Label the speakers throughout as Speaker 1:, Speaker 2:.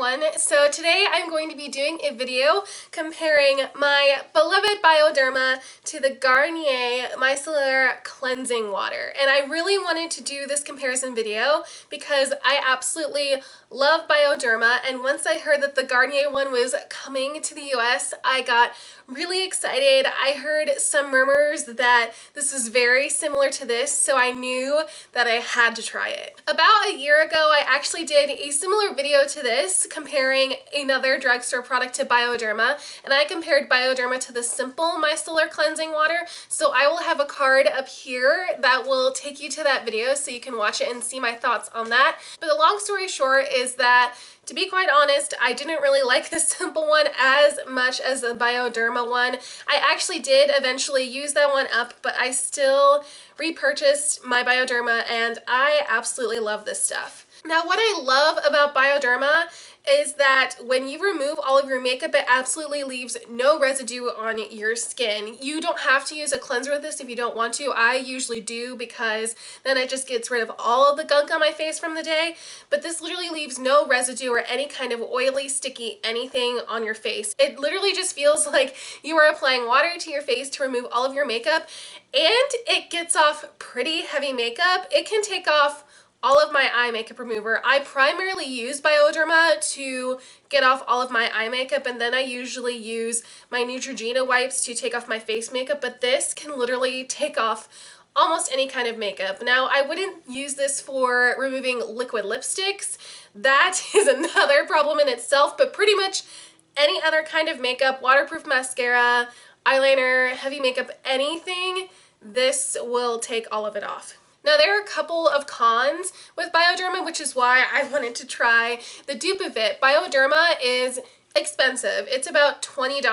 Speaker 1: everyone. So today I'm going to be doing a video comparing my beloved Bioderma to the Garnier Micellar Cleansing Water. And I really wanted to do this comparison video because I absolutely love Bioderma, and once I heard that the Garnier one was coming to the US, I got really excited. I heard some murmurs that this was very similar to this, so I knew that I had to try it. About a year ago, I actually did a similar video to this, comparing another drugstore product to Bioderma, and I compared Bioderma to the Simple Micellar Cleansing Water, so I will have a card up here that will take you to that video so you can watch it and see my thoughts on that. But the long story short is that, to be quite honest, I didn't really like the Simple one as much as the Bioderma one. I actually did eventually use that one up, but I still repurchased my Bioderma and I absolutely love this stuff. Now, what I love about Bioderma is that when you remove all of your makeup, it absolutely leaves no residue on your skin. You don't have to use a cleanser with this if you don't want to. I usually do because then it just gets rid of all of the gunk on my face from the day, but this literally leaves no residue or any kind of oily, sticky anything on your face. It literally just feels like you are applying water to your face to remove all of your makeup, and it gets off pretty heavy makeup. It can take off all of my eye makeup remover. I primarily use Bioderma to get off all of my eye makeup, and then I usually use my Neutrogena wipes to take off my face makeup, but this can literally take off almost any kind of makeup. Now, I wouldn't use this for removing liquid lipsticks. That is another problem in itself, but pretty much any other kind of makeup, waterproof mascara, eyeliner, heavy makeup, anything, this will take all of it off. Now, there are a couple of cons with Bioderma, which is why I wanted to try the dupe of it. Bioderma is expensive. It's about $20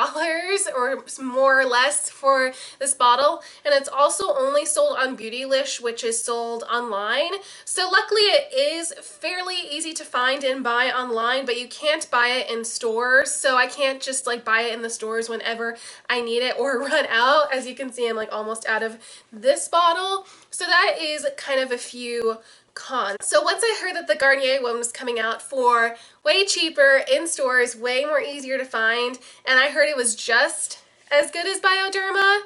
Speaker 1: or more or less for this bottle, and it's also only sold on Beautylish, which is sold online. So luckily it is fairly easy to find and buy online, but you can't buy it in stores, so I can't just like buy it in the stores whenever I need it or run out. As you can see, I'm like almost out of this bottle. So that is kind of a few cons. So once I heard that the Garnier one was coming out for way cheaper in stores, way more easier to find, and I heard it was just as good as Bioderma,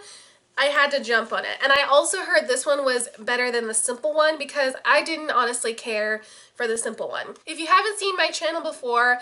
Speaker 1: I had to jump on it. And I also heard this one was better than the Simple one because I didn't honestly care for the Simple one. If you haven't seen my channel before,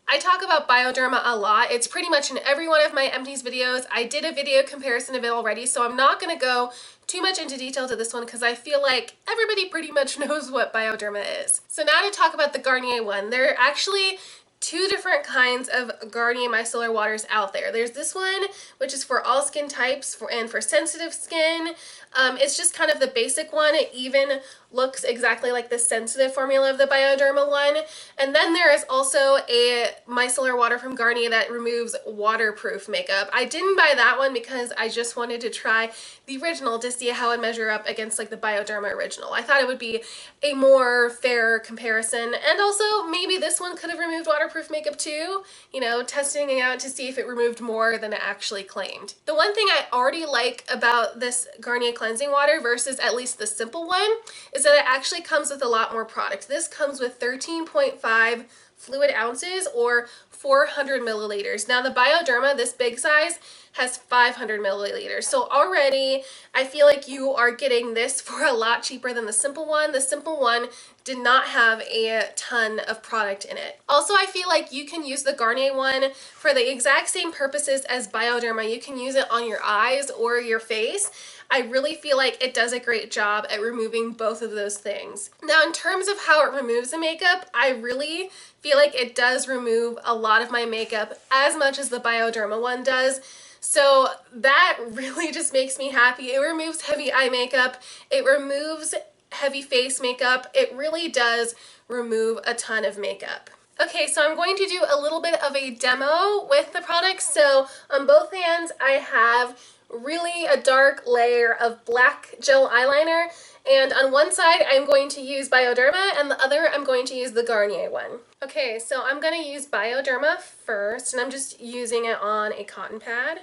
Speaker 1: I talk about Bioderma a lot. It's pretty much in every one of my empties videos. I did a video comparison of it already, so I'm not going to go too much into detail to this one because I feel like everybody pretty much knows what Bioderma is. So now to talk about the Garnier one. There are actually two different kinds of Garnier Micellar waters out there. There's this one, which is for all skin types and for sensitive skin. It's just kind of the basic one. It even looks exactly like the sensitive formula of the Bioderma one. And then there is also a micellar water from Garnier that removes waterproof makeup. I didn't buy that one because I just wanted to try the original to see how it measure up against like the Bioderma original. I thought it would be a more fair comparison, and also maybe this one could have removed waterproof makeup too, you know, testing it out to see if it removed more than it actually claimed. The one thing I already like about this Garnier cleansing water versus at least the Simple one is that it actually comes with a lot more product. This comes with 13.5 fluid ounces or 400 milliliters. Now the Bioderma, this big size, has 500 milliliters. So already I feel like you are getting this for a lot cheaper than the Simple one. The Simple one did not have a ton of product in it. Also, I feel like you can use the Garnier one for the exact same purposes as Bioderma. You can use it on your eyes or your face. I really feel like it does a great job at removing both of those things. Now, in terms of how it removes the makeup, I really feel like it does remove a lot of my makeup as much as the Bioderma one does. So that really just makes me happy. It removes heavy eye makeup. It removes heavy face makeup. It really does remove a ton of makeup. Okay, so I'm going to do a little bit of a demo with the product. So on both hands, I have really a dark layer of black gel eyeliner, and on one side I'm going to use Bioderma and the other I'm going to use the Garnier one. Okay, so I'm going to use Bioderma first, and I'm just using it on a cotton pad.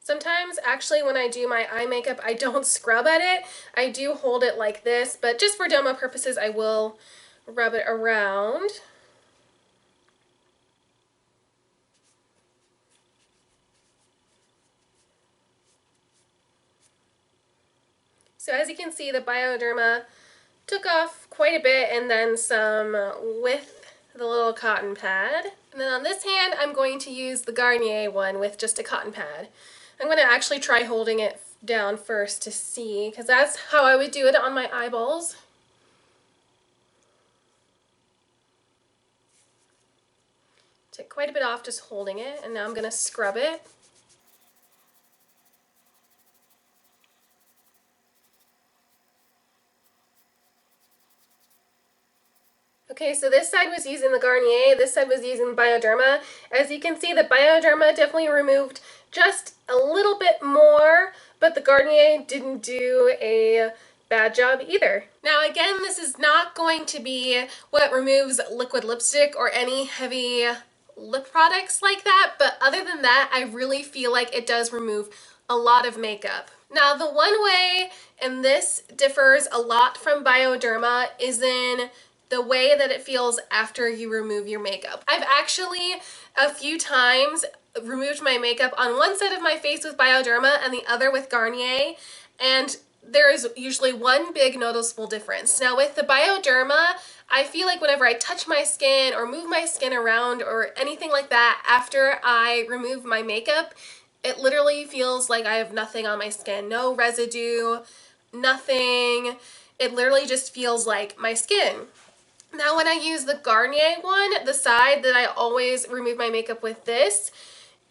Speaker 1: Sometimes, actually, when I do my eye makeup, I don't scrub at it. I do hold it like this, but just for demo purposes, I will rub it around. So as you can see, the Bioderma took off quite a bit and then some with the little cotton pad. And then on this hand, I'm going to use the Garnier one with just a cotton pad. I'm going to actually try holding it down first to see, because that's how I would do it on my eyeballs. Took quite a bit off just holding it, and now I'm going to scrub it. Okay, so this side was using the Garnier, this side was using Bioderma. As you can see, the Bioderma definitely removed just a little bit more, but the Garnier didn't do a bad job either. Now again, this is not going to be what removes liquid lipstick or any heavy lip products like that, but other than that, I really feel like it does remove a lot of makeup. Now the one way, and this differs a lot from Bioderma, is in the way that it feels after you remove your makeup. I've actually a few times removed my makeup on one side of my face with Bioderma and the other with Garnier, and there is usually one big noticeable difference. Now with the Bioderma, I feel like whenever I touch my skin or move my skin around or anything like that after I remove my makeup, it literally feels like I have nothing on my skin. No residue, nothing. It literally just feels like my skin. Now when I use the Garnier one, the side that I always remove my makeup with this,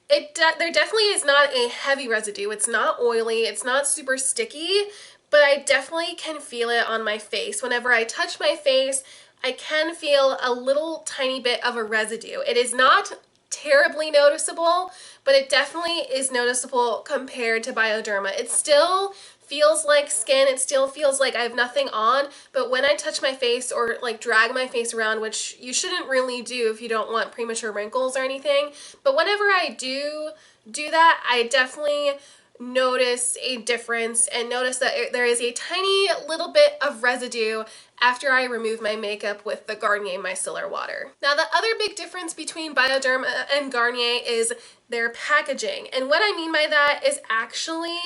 Speaker 1: there definitely is not a heavy residue. It's not oily, it's not super sticky, but I definitely can feel it on my face. Whenever I touch my face, I can feel a little tiny bit of a residue. It is not terribly noticeable, but it definitely is noticeable compared to Bioderma. It still feels like skin, it still feels like I have nothing on, but when I touch my face or like drag my face around, which you shouldn't really do if you don't want premature wrinkles or anything, but whenever I do that, I definitely notice a difference and notice that there is a tiny little bit of residue after I remove my makeup with the Garnier Micellar water. Now the other big difference between Bioderma and Garnier is their packaging, and what I mean by that is actually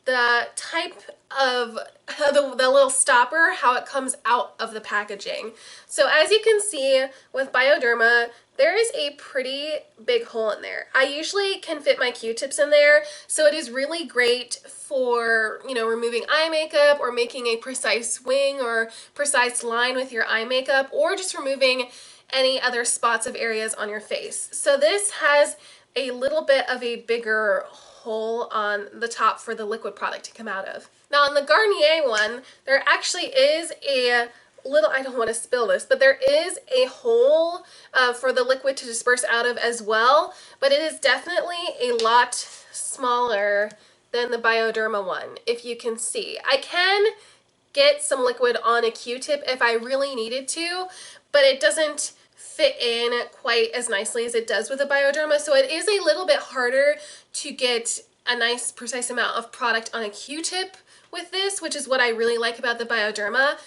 Speaker 1: the type of the little stopper, how it comes out of the packaging. So as you can see with Bioderma, there is a pretty big hole in there. I usually can fit my Q-tips in there, so it is really great for, you know, removing eye makeup or making a precise wing or precise line with your eye makeup, or just removing any other spots of areas on your face. So this has a little bit of a bigger hole on the top for the liquid product to come out of. Now on the Garnier one, there actually is a little, I don't want to spill this, but there is a hole for the liquid to disperse out of as well, but it is definitely a lot smaller than the Bioderma one, if you can see. I can get some liquid on a Q-tip if I really needed to, but it doesn't fit in quite as nicely as it does with the Bioderma, so it is a little bit harder to get a nice precise amount of product on a Q-tip with this, which is what I really like about the Bioderma.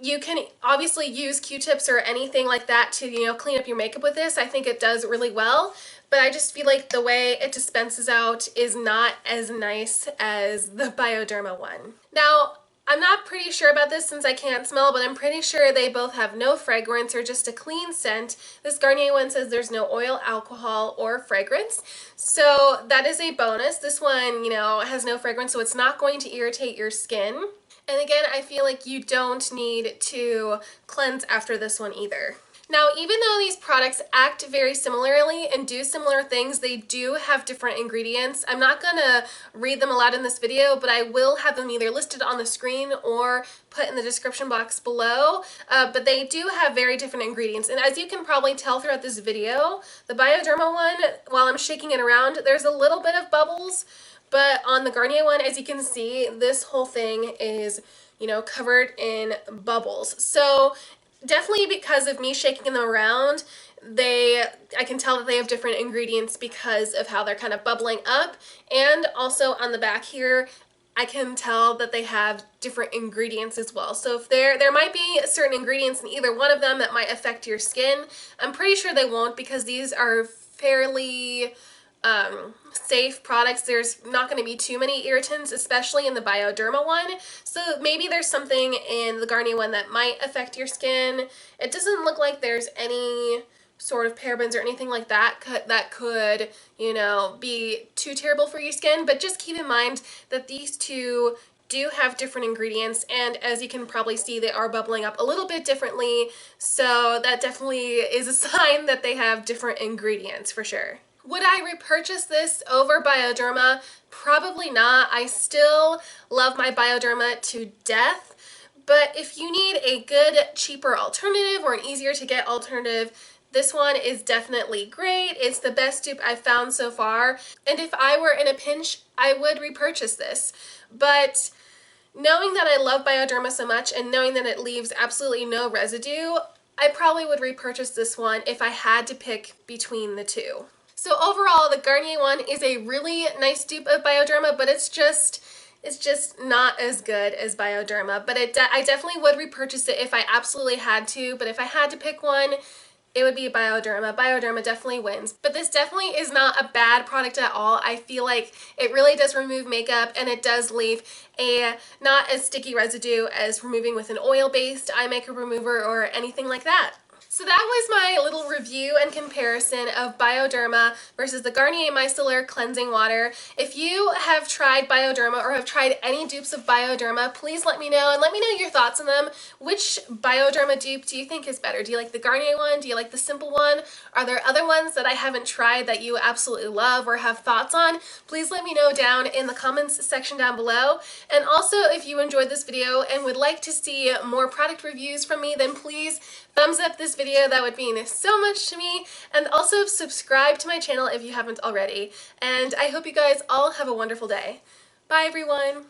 Speaker 1: You can obviously use Q-tips or anything like that to, you know, clean up your makeup with this. I think it does really well, but I just feel like the way it dispenses out is not as nice as the Bioderma one. Now, I'm not pretty sure about this since I can't smell, but I'm pretty sure they both have no fragrance or just a clean scent. This Garnier one says there's no oil, alcohol, or fragrance, so that is a bonus. This one, you know, has no fragrance, so it's not going to irritate your skin. And again, I feel like you don't need to cleanse after this one either. Now, even though these products act very similarly and do similar things, they do have different ingredients. I'm not going to read them aloud in this video, but I will have them either listed on the screen or put in the description box below. But they do have very different ingredients. And as you can probably tell throughout this video, the Bioderma one, while I'm shaking it around, there's a little bit of bubbles. But on the Garnier one, as you can see, this whole thing is, you know, covered in bubbles. So definitely because of me shaking them around, I can tell that they have different ingredients because of how they're kind of bubbling up, and also on the back here I can tell that they have different ingredients as well. So if there might be certain ingredients in either one of them that might affect your skin. I'm pretty sure they won't because these are fairly safe products. There's not going to be too many irritants, especially in the Bioderma one. So maybe there's something in the Garnier one that might affect your skin. It doesn't look like there's any sort of parabens or anything like that could, you know, be too terrible for your skin, but just keep in mind that these two do have different ingredients, and as you can probably see, they are bubbling up a little bit differently, so that definitely is a sign that they have different ingredients for sure. Would I repurchase this over Bioderma? Probably not. I still love my Bioderma to death, but if you need a good, cheaper alternative or an easier to get alternative, this one is definitely great. It's the best dupe I've found so far, and if I were in a pinch, I would repurchase this. But knowing that I love Bioderma so much and knowing that it leaves absolutely no residue, I probably would repurchase this one if I had to pick between the two. So overall, the Garnier one is a really nice dupe of Bioderma, but it's just not as good as Bioderma. But I definitely would repurchase it if I absolutely had to, but if I had to pick one, it would be Bioderma. Bioderma definitely wins. But this definitely is not a bad product at all. I feel like it really does remove makeup, and it does leave a not as sticky residue as removing with an oil-based eye makeup remover or anything like that. So that was my little review and comparison of Bioderma versus the Garnier Micellar Cleansing Water. If you have tried Bioderma or have tried any dupes of Bioderma, please let me know, and let me know your thoughts on them. Which Bioderma dupe do you think is better? Do you like the Garnier one? Do you like the simple one? Are there other ones that I haven't tried that you absolutely love or have thoughts on? Please let me know down in the comments section down below. And also, if you enjoyed this video and would like to see more product reviews from me, then please thumbs up this video. That would mean so much to me. And also subscribe to my channel if you haven't already. And I hope you guys all have a wonderful day. Bye everyone!